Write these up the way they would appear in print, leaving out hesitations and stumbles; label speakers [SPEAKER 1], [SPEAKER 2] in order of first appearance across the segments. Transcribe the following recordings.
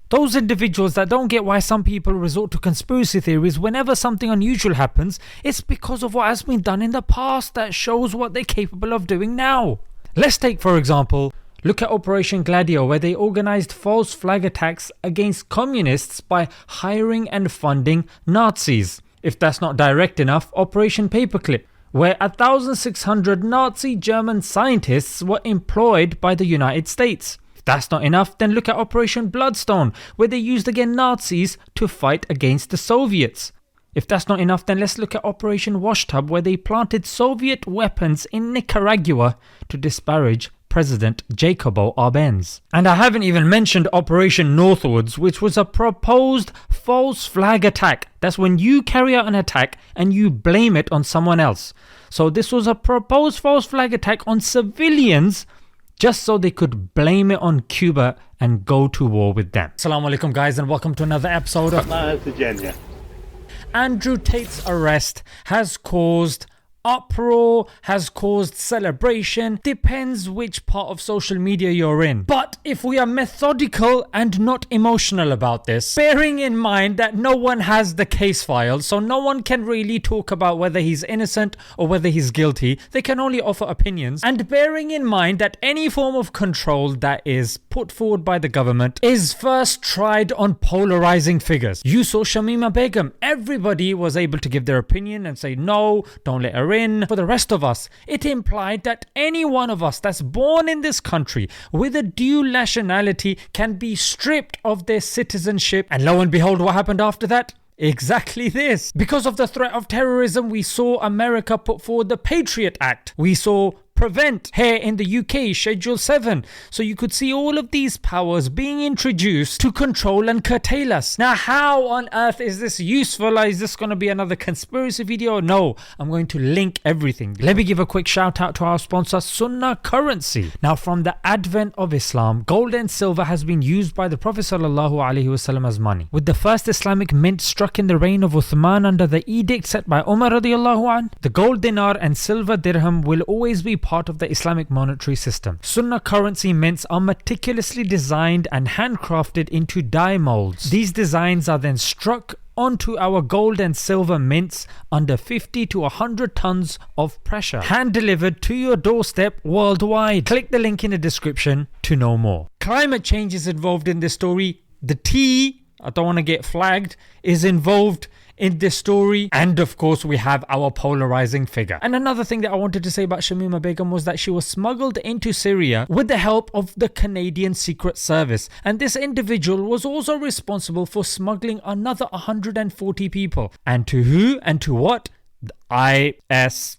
[SPEAKER 1] Those individuals that don't get why some people resort to conspiracy theories whenever something unusual happens, it's because of what has been done in the past that shows what they're capable of doing now. Let's take, for example, look at Operation Gladio, where they organized false flag attacks against communists by hiring and funding Nazis. If that's not direct enough, Operation Paperclip, where 1,600 Nazi German scientists were employed by the United States. If that's not enough, then look at Operation Bloodstone, where they used again Nazis to fight against the Soviets. If that's not enough, then let's look at Operation Washtub, where they planted Soviet weapons in Nicaragua to disparage President Jacobo Arbenz. And I haven't even mentioned Operation Northwards, which was a proposed false flag attack. That's when you carry out an attack and you blame it on someone else. So this was a proposed false flag attack on civilians just so they could blame it on Cuba and go to war with them. Assalamu alaikum guys, and welcome to another episode of Andrew Tate's arrest has caused uproar, has caused celebration, depends which part of social media you're in. But if we are methodical and not emotional about this, bearing in mind that no one has the case file, so no one can really talk about whether he's innocent or whether he's guilty, they can only offer opinions, and bearing in mind that any form of control that is put forward by the government is first tried on polarizing figures. You saw Shamima Begum, everybody was able to give their opinion and say no, don't let her in. For the rest of us, it implied that any one of us that's born in this country with a dual nationality can be stripped of their citizenship. And lo and behold, what happened after that? Exactly this. Because of the threat of terrorism, we saw America put forward the Patriot Act. We saw Prevent here in the UK, Schedule 7. So you could see all of these powers being introduced to control and curtail us. Now, how on earth is this useful? Is this going to be another conspiracy video? No, I'm going to link everything. Let me give a quick shout out to our sponsor, Sunnah Currency. Now, from the advent of Islam, gold and silver has been used by the Prophet ﷺ as money. With the first Islamic mint struck in the reign of Uthman under the edict set by Umar radiallahu anh, the gold dinar and silver dirham will always be part of the Islamic monetary system. Sunnah currency mints are meticulously designed and handcrafted into die molds. These designs are then struck onto our gold and silver mints under 50 to 100 tons of pressure, hand delivered to your doorstep worldwide. Click the link in the description to know more. Climate change is involved in this story. The T, I don't want to get flagged, is involved in this story, and of course we have our polarizing figure. And another thing that I wanted to say about Shamima Begum was that she was smuggled into Syria with the help of the Canadian Secret Service, and this individual was also responsible for smuggling another 140 people. And to who and to what? The ISIS.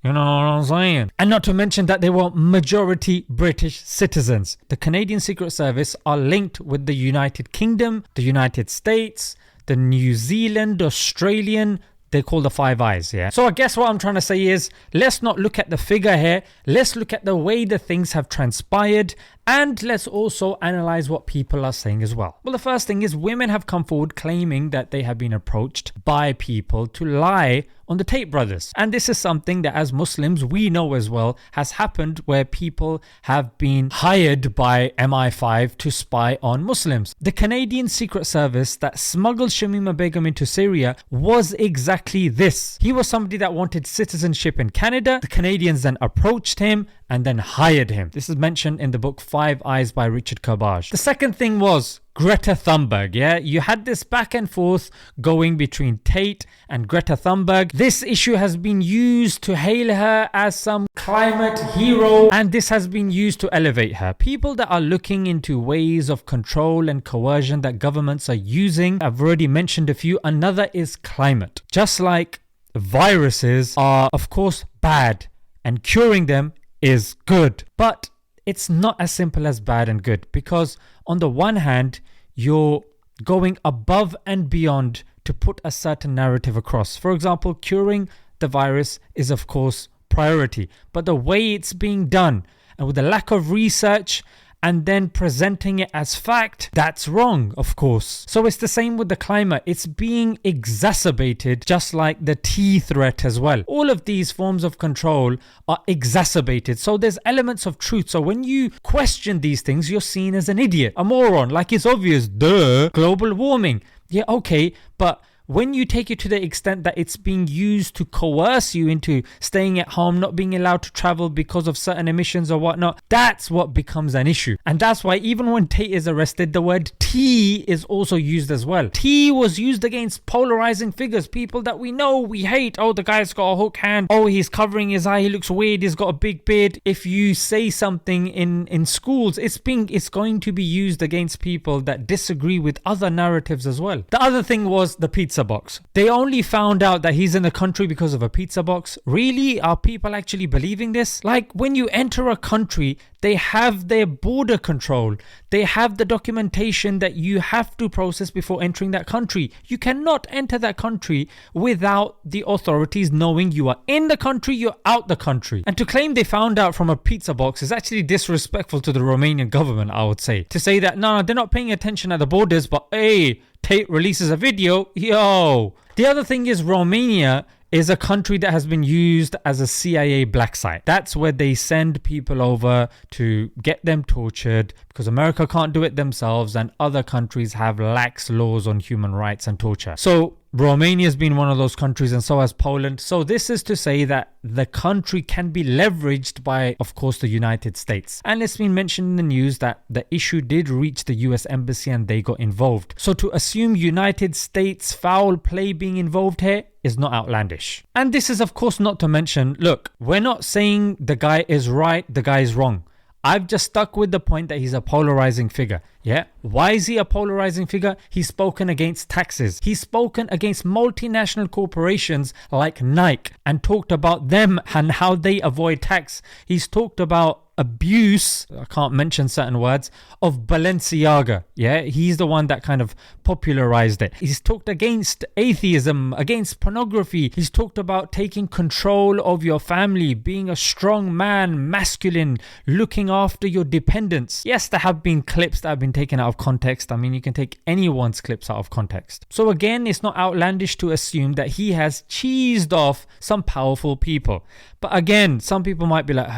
[SPEAKER 1] You know what I'm saying? And not to mention that they were majority British citizens. The Canadian Secret Service are linked with the United Kingdom, the United States, the New Zealand, Australian, they call the Five Eyes, yeah? So I guess what I'm trying to say is, let's not look at the figure here, let's look at the way the things have transpired, and let's also analyze what people are saying as well. Well, the first thing is women have come forward claiming that they have been approached by people to lie on the Tate brothers. And this is something that as Muslims we know as well has happened, where people have been hired by MI5 to spy on Muslims. The Canadian Secret Service that smuggled Shamima Begum into Syria was exactly this. He was somebody that wanted citizenship in Canada. The Canadians then approached him and then hired him. This is mentioned in the book Five Eyes by Richard Kerbaj. The second thing was Greta Thunberg, yeah? You had this back and forth going between Tate and Greta Thunberg. This issue has been used to hail her as some climate hero, and this has been used to elevate her. People that are looking into ways of control and coercion that governments are using, I've already mentioned a few. Another is climate. Just like viruses are, of course, bad, and curing them is good. But it's not as simple as bad and good, because on the one hand, you're going above and beyond to put a certain narrative across. For example, curing the virus is of course priority, but the way it's being done and with the lack of research and then presenting it as fact, that's wrong, of course. So it's the same with the climate. It's being exacerbated, just like the tea threat as well. All of these forms of control are exacerbated. So there's elements of truth. So when you question these things, you're seen as an idiot, a moron, like it's obvious, duh, global warming. Yeah, okay, but when you take it to the extent that it's being used to coerce you into staying at home, not being allowed to travel because of certain emissions or whatnot, that's what becomes an issue. And that's why even when Tate is arrested, the word tea is also used as well. Tea was used against polarizing figures, people that we know, we hate. Oh, the guy's got a hook hand. Oh, he's covering his eye. He looks weird. He's got a big beard. If you say something in schools, it's going to be used against people that disagree with other narratives as well. The other thing was the pizza box. They only found out that he's in the country because of a pizza box. Really? Are people actually believing this? Like, when you enter a country, they have their border control. They have the documentation that you have to process before entering that country. You cannot enter that country without the authorities knowing you are in the country, you're out the country. And to claim they found out from a pizza box is actually disrespectful to the Romanian government, I would say. To say that, no, they're not paying attention at the borders, but hey, Tate releases a video, yo. The other thing is, Romania is a country that has been used as a CIA black site. That's where they send people over to get them tortured because America can't do it themselves and other countries have lax laws on human rights and torture. So Romania has been one of those countries, and so has Poland. So this is to say that the country can be leveraged by, of course, the United States. And it's been mentioned in the news that the issue did reach the US Embassy and they got involved. So to assume United States foul play being involved here is not outlandish. And this is, of course, not to mention, look, we're not saying the guy is right, the guy is wrong. I've just stuck with the point that he's a polarizing figure. Yeah. Why is he a polarizing figure? He's spoken against taxes. He's spoken against multinational corporations like Nike and talked about them and how they avoid tax. He's talked about abuse, I can't mention certain words, of Balenciaga. Yeah, he's the one that kind of popularized it. He's talked against atheism, against pornography. He's talked about taking control of your family, being a strong man, masculine, looking after your dependents. Yes, there have been clips that have been taken out of context. I mean, you can take anyone's clips out of context. So again, it's not outlandish to assume that he has cheesed off some powerful people. But again, some people might be like,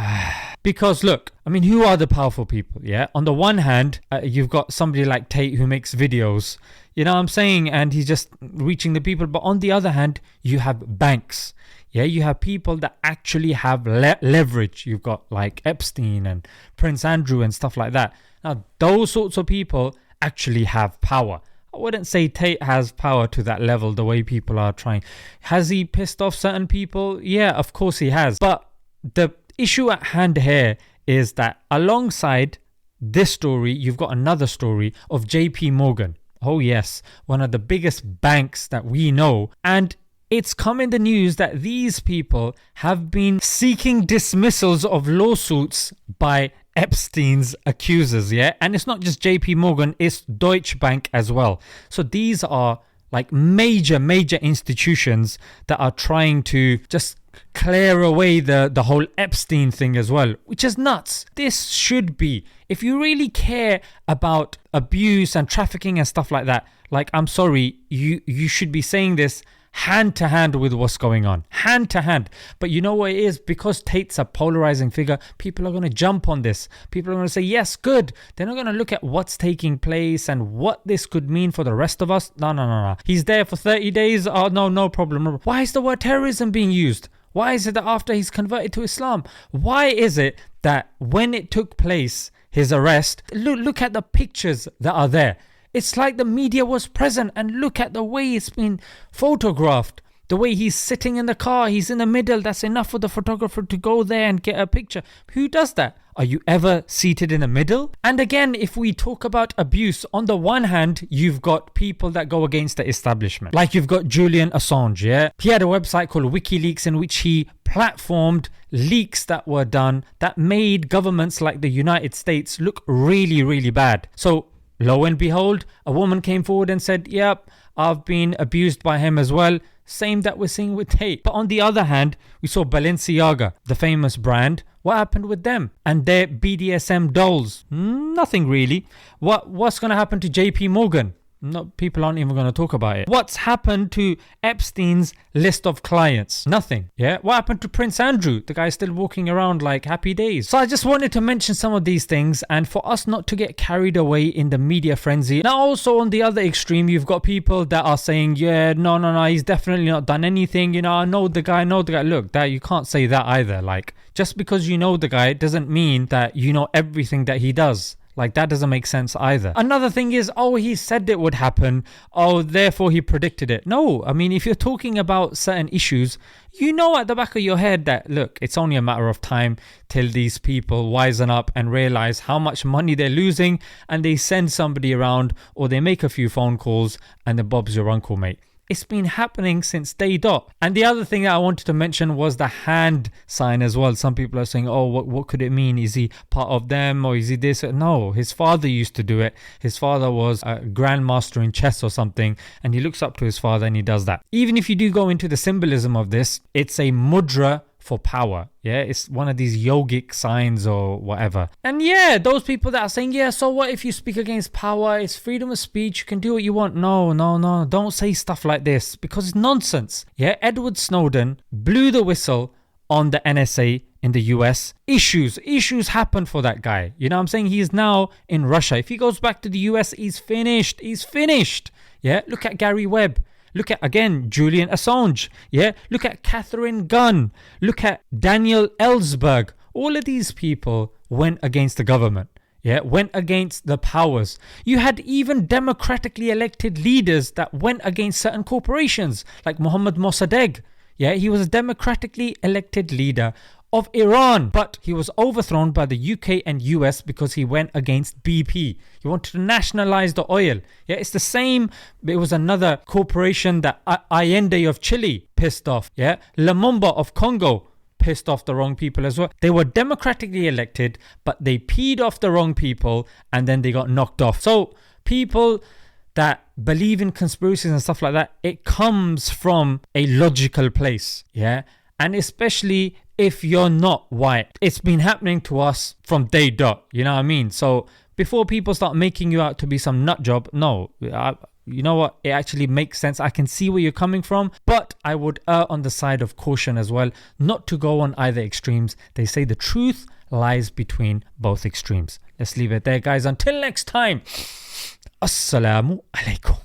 [SPEAKER 1] because look, I mean, who are the powerful people? Yeah. On the one hand, you've got somebody like Tate who makes videos, you know what I'm saying? And he's just reaching the people. But on the other hand, you have banks. Yeah, you have people that actually have leverage. You've got like Epstein and Prince Andrew and stuff like that. Now, those sorts of people actually have power. I wouldn't say Tate has power to that level the way people are trying. Has he pissed off certain people? Yeah, of course he has. But the issue at hand here is that alongside this story, you've got another story of JP Morgan. Oh yes, one of the biggest banks that we know. And it's come in the news that these people have been seeking dismissals of lawsuits by Epstein's accusers, yeah? And it's not just JP Morgan, it's Deutsche Bank as well. So these are like major institutions that are trying to just clear away the whole Epstein thing as well, which is nuts. This should be, if you really care about abuse and trafficking and stuff like that, like, I'm sorry, you should be saying this hand to hand with what's going on, hand to hand. But you know what it is? Because Tate's a polarizing figure, people are going to jump on this. People are going to say, yes, good. They're not going to look at what's taking place and what this could mean for the rest of us. No. He's there for 30 days. Oh, no problem. Why is the word terrorism being used? Why is it that after he's converted to Islam? Why is it that when it took place, his arrest, look at the pictures that are there. It's like the media was present, and look at the way it's been photographed. The way he's sitting in the car, he's in the middle. That's enough for the photographer to go there and get a picture. Who does that? Are you ever seated in the middle? And again, if we talk about abuse, on the one hand, you've got people that go against the establishment. Like you've got Julian Assange, yeah? He had a website called WikiLeaks in which he platformed leaks that were done that made governments like the United States look really bad. So lo and behold, a woman came forward and said, yep, I've been abused by him as well. Same that we're seeing with Tate. But on the other hand, we saw Balenciaga, the famous brand. What happened with them? And their BDSM dolls? Nothing really. What's going to happen to JP Morgan? No, people aren't even going to talk about it. What's happened to Epstein's list of clients? Nothing. Yeah. What happened to Prince Andrew? The guy's still walking around like happy days. So I just wanted to mention some of these things, and for us not to get carried away in the media frenzy. Now also on the other extreme, you've got people that are saying, yeah, no, he's definitely not done anything. You know, I know the guy. Look, that you can't say that either. Like, just because you know the guy doesn't mean that you know everything that he does. Like, that doesn't make sense either. Another thing is, he said it would happen. Therefore he predicted it. No, I mean, if you're talking about certain issues, you know at the back of your head that, look, it's only a matter of time till these people wisen up and realize how much money they're losing, and they send somebody around or they make a few phone calls and then Bob's your uncle, mate. It's been happening since day dot. And the other thing that I wanted to mention was the hand sign as well. Some people are saying, what could it mean? Is he part of them or is he this? No, his father used to do it. His father was a grandmaster in chess or something, and he looks up to his father and he does that. Even if you do go into the symbolism of this, it's a mudra for power. Yeah, it's one of these yogic signs or whatever. And yeah, those people that are saying, yeah, so what if you speak against power? It's freedom of speech. You can do what you want. No. Don't say stuff like this because it's nonsense. Yeah, Edward Snowden blew the whistle on the NSA in the US. Issues happened for that guy. You know what I'm saying? He is now in Russia. If he goes back to the US, he's finished. Yeah, look at Gary Webb. Look at, again, Julian Assange. Yeah, look at Catherine Gunn. Look at Daniel Ellsberg. All of these people went against the government. Yeah, went against the powers. You had even democratically elected leaders that went against certain corporations, like Mohammad Mossadegh. Yeah, he was a democratically elected leader of Iran, but he was overthrown by the UK and US because he went against BP. He wanted to nationalize the oil. Yeah, it's the same. It was another corporation that Allende of Chile pissed off. Yeah, Lumumba of Congo pissed off the wrong people as well. They were democratically elected, but they peed off the wrong people and then they got knocked off. So people that believe in conspiracies and stuff like that, it comes from a logical place. Yeah, and especially if you're not white. It's been happening to us from day dot, you know what I mean? So before people start making you out to be some nut job, no, you know what? It actually makes sense. I can see where you're coming from, but I would err on the side of caution as well, not to go on either extremes. They say the truth lies between both extremes. Let's leave it there, guys. Until next time, Assalamu alaikum.